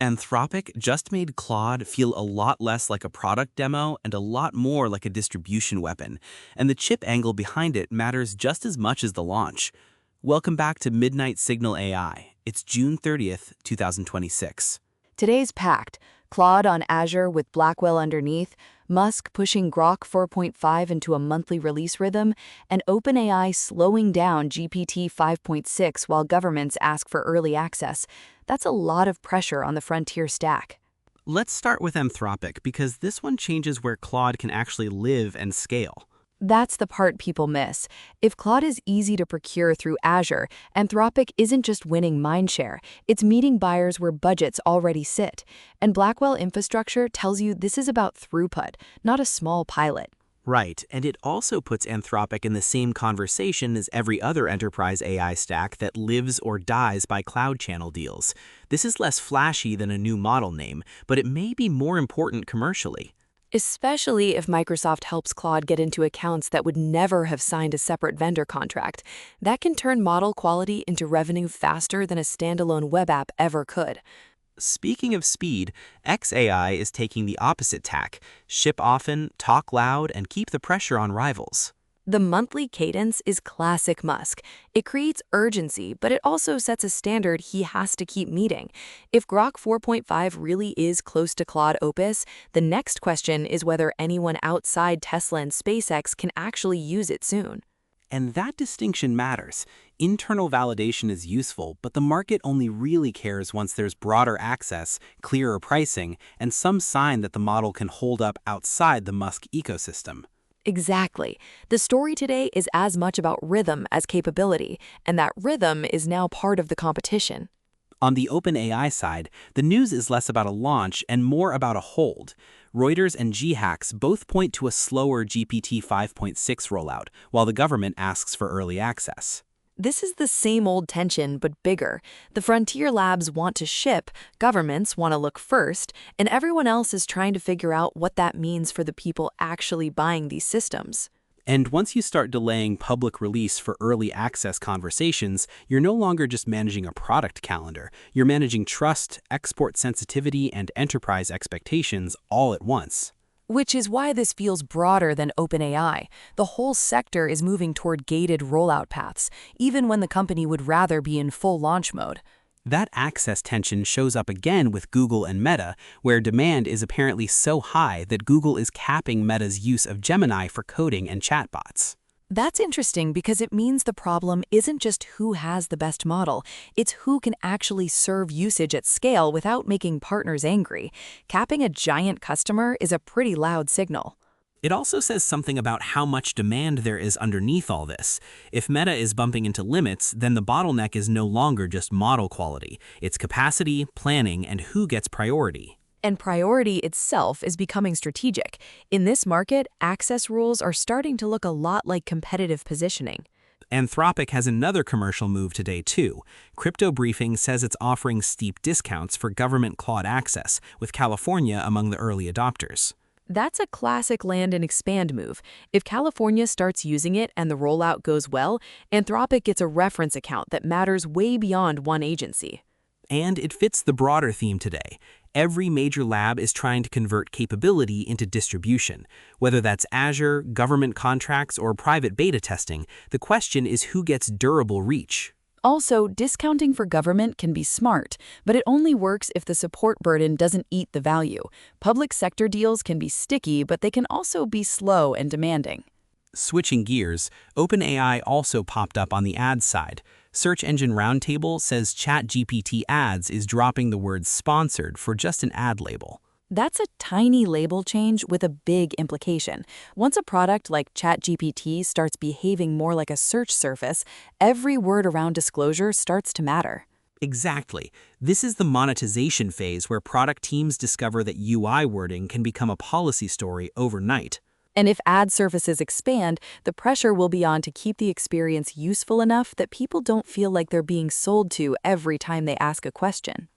Anthropic just made Claude feel a lot less like a product demo and a lot more like a distribution weapon, and the chip angle behind it matters just as much as the launch. Welcome back to Midnight Signal AI. It's June 30th, 2026. Today's packed. Claude on Azure with Blackwell underneath, Musk pushing Grok 4.5 into a monthly release rhythm, and OpenAI slowing down GPT 5.6 while governments ask for early access. That's a lot of pressure on the frontier stack. Let's start with Anthropic because this one changes where Claude can actually live and scale. That's the part people miss. If Claude is easy to procure through Azure, Anthropic isn't just winning mindshare, it's meeting buyers where budgets already sit. And Blackwell infrastructure tells you this is about throughput, not a small pilot. Right, and it also puts Anthropic in the same conversation as every other enterprise AI stack that lives or dies by cloud channel deals. This is less flashy than a new model name, but it may be more important commercially. Especially if Microsoft helps Claude get into accounts that would never have signed a separate vendor contract. That can turn model quality into revenue faster than a standalone web app ever could. Speaking of speed, xAI is taking the opposite tack: ship often, talk loud, and keep the pressure on rivals. The monthly cadence is classic Musk. It creates urgency, but it also sets a standard he has to keep meeting. If Grok 4.5 really is close to Claude Opus, the next question is whether anyone outside Tesla and SpaceX can actually use it soon. And that distinction matters. Internal validation is useful, but the market only really cares once there's broader access, clearer pricing, and some sign that the model can hold up outside the Musk ecosystem. Exactly. The story today is as much about rhythm as capability, and that rhythm is now part of the competition. On the OpenAI side, the news is less about a launch and more about a hold. Reuters and GHacks both point to a slower GPT 5.6 rollout, while the government asks for early access. This is the same old tension, but bigger. The frontier labs want to ship, governments want to look first, and everyone else is trying to figure out what that means for the people actually buying these systems. And once you start delaying public release for early access conversations, you're no longer just managing a product calendar. You're managing trust, export sensitivity, and enterprise expectations all at once. Which is why this feels broader than OpenAI. The whole sector is moving toward gated rollout paths, even when the company would rather be in full launch mode. That access tension shows up again with Google and Meta, where demand is apparently so high that Google is capping Meta's use of Gemini for coding and chatbots. That's interesting because it means the problem isn't just who has the best model, it's who can actually serve usage at scale without making partners angry. Capping a giant customer is a pretty loud signal. It also says something about how much demand there is underneath all this. If Meta is bumping into limits, then the bottleneck is no longer just model quality. It's capacity, planning, and who gets priority. And priority itself is becoming strategic. In this market, access rules are starting to look a lot like competitive positioning. Anthropic has another commercial move today too. Crypto Briefing says it's offering steep discounts for government Claude access, with California among the early adopters. That's a classic land and expand move. If California starts using it and the rollout goes well, Anthropic gets a reference account that matters way beyond one agency. And it fits the broader theme today. Every major lab is trying to convert capability into distribution. Whether that's Azure, government contracts, or private beta testing, the question is who gets durable reach. Also, discounting for government can be smart, but it only works if the support burden doesn't eat the value. Public sector deals can be sticky, but they can also be slow and demanding. Switching gears, OpenAI also popped up on the ads side. Search Engine Roundtable says ChatGPT ads is dropping the word sponsored for just an ad label. That's a tiny label change with a big implication. Once a product like ChatGPT starts behaving more like a search surface, every word around disclosure starts to matter. Exactly. This is the monetization phase where product teams discover that UI wording can become a policy story overnight. And if ad surfaces expand, the pressure will be on to keep the experience useful enough that people don't feel like they're being sold to every time they ask a question.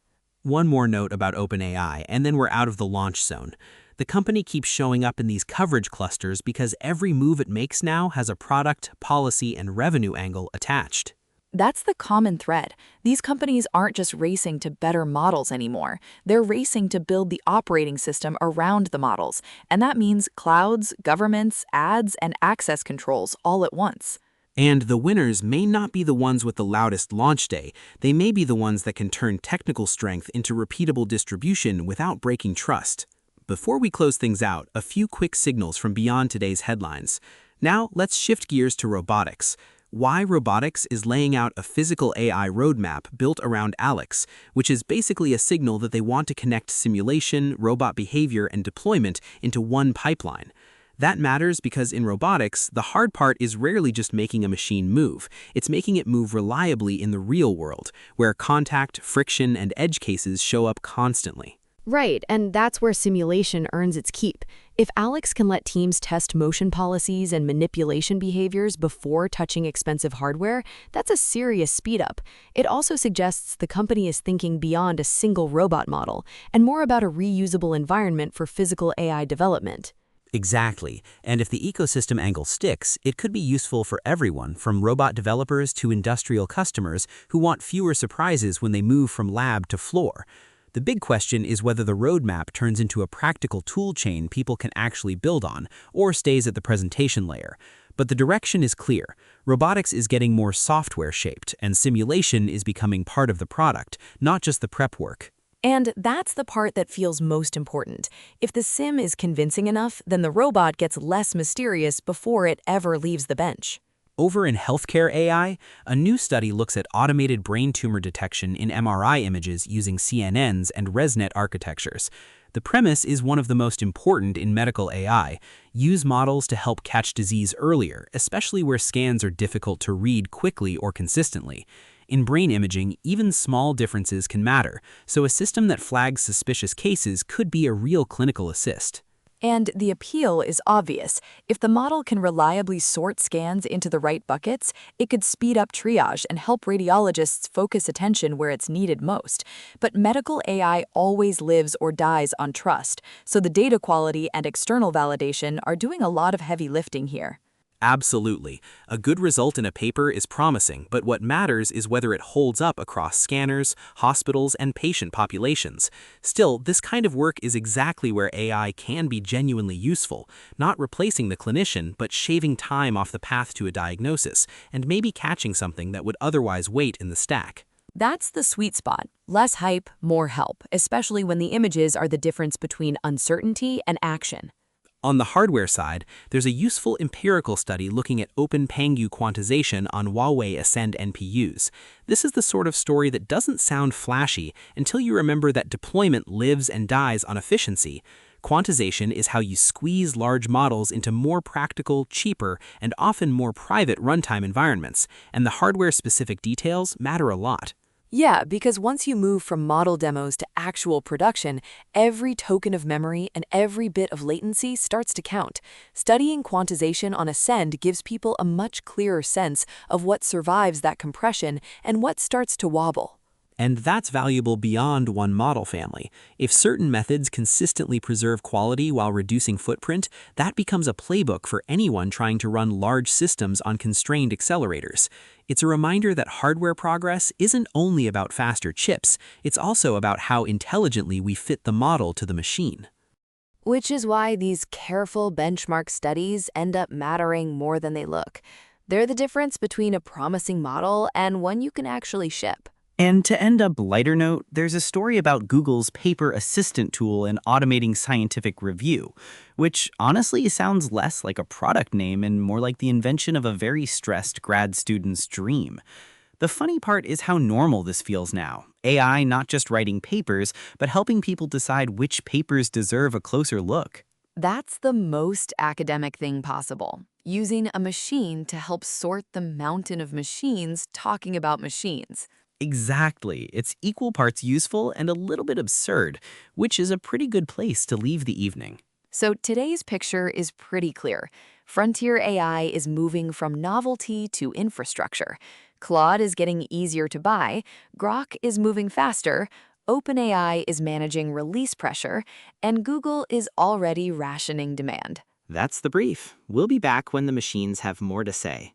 One more note about OpenAI, and then we're out of the launch zone. The company keeps showing up in these coverage clusters because every move it makes now has a product, policy, and revenue angle attached. That's the common thread. These companies aren't just racing to better models anymore. They're racing to build the operating system around the models, and that means clouds, governments, ads, and access controls all at once. And the winners may not be the ones with the loudest launch day. They may be the ones that can turn technical strength into repeatable distribution without breaking trust. Before we close things out, a few quick signals from beyond today's headlines. Now, let's shift gears to robotics. Why Robotics is laying out a physical AI roadmap built around Alex, which is basically a signal that they want to connect simulation, robot behavior, and deployment into one pipeline. That matters because in robotics, the hard part is rarely just making a machine move. It's making it move reliably in the real world, where contact, friction, and edge cases show up constantly. Right, and that's where simulation earns its keep. If Alex can let teams test motion policies and manipulation behaviors before touching expensive hardware, that's a serious speed-up. It also suggests the company is thinking beyond a single robot model and more about a reusable environment for physical AI development. Exactly, and if the ecosystem angle sticks, it could be useful for everyone, from robot developers to industrial customers who want fewer surprises when they move from lab to floor. The big question is whether the roadmap turns into a practical tool chain people can actually build on, or stays at the presentation layer. But the direction is clear. Robotics is getting more software-shaped, and simulation is becoming part of the product, not just the prep work. And that's the part that feels most important. If the sim is convincing enough, then the robot gets less mysterious before it ever leaves the bench. Over in healthcare AI, a new study looks at automated brain tumor detection in MRI images using CNNs and ResNet architectures. The premise is one of the most important in medical AI. Use models to help catch disease earlier, especially where scans are difficult to read quickly or consistently. In brain imaging, even small differences can matter, so a system that flags suspicious cases could be a real clinical assist. And the appeal is obvious. If the model can reliably sort scans into the right buckets, it could speed up triage and help radiologists focus attention where it's needed most. But medical AI always lives or dies on trust, so the data quality and external validation are doing a lot of heavy lifting here. Absolutely. A good result in a paper is promising, but what matters is whether it holds up across scanners, hospitals, and patient populations. Still, this kind of work is exactly where AI can be genuinely useful, not replacing the clinician, but shaving time off the path to a diagnosis, and maybe catching something that would otherwise wait in the stack. That's the sweet spot. Less hype, more help, especially when the images are the difference between uncertainty and action. On the hardware side, there's a useful empirical study looking at OpenAI quantization on Huawei Ascend NPUs. This is the sort of story that doesn't sound flashy until you remember that deployment lives and dies on efficiency. Quantization is how you squeeze large models into more practical, cheaper, and often more private runtime environments, and the hardware-specific details matter a lot. Yeah, because once you move from model demos to actual production, every token of memory and every bit of latency starts to count. Studying quantization on Ascend gives people a much clearer sense of what survives that compression and what starts to wobble. And that's valuable beyond one model family. If certain methods consistently preserve quality while reducing footprint, that becomes a playbook for anyone trying to run large systems on constrained accelerators. It's a reminder that hardware progress isn't only about faster chips, it's also about how intelligently we fit the model to the machine. Which is why these careful benchmark studies end up mattering more than they look. They're the difference between a promising model and one you can actually ship. And to end up lighter note, there's a story about Google's Paper Assistant tool in automating scientific review, which honestly sounds less like a product name and more like the invention of a very stressed grad student's dream. The funny part is how normal this feels now. AI not just writing papers, but helping people decide which papers deserve a closer look. That's the most academic thing possible, using a machine to help sort the mountain of machines talking about machines. Exactly. It's equal parts useful and a little bit absurd, which is a pretty good place to leave the evening. So today's picture is pretty clear. Frontier AI is moving from novelty to infrastructure. Claude is getting easier to buy, Grok is moving faster, OpenAI is managing release pressure, and Google is already rationing demand. That's the brief. We'll be back when the machines have more to say.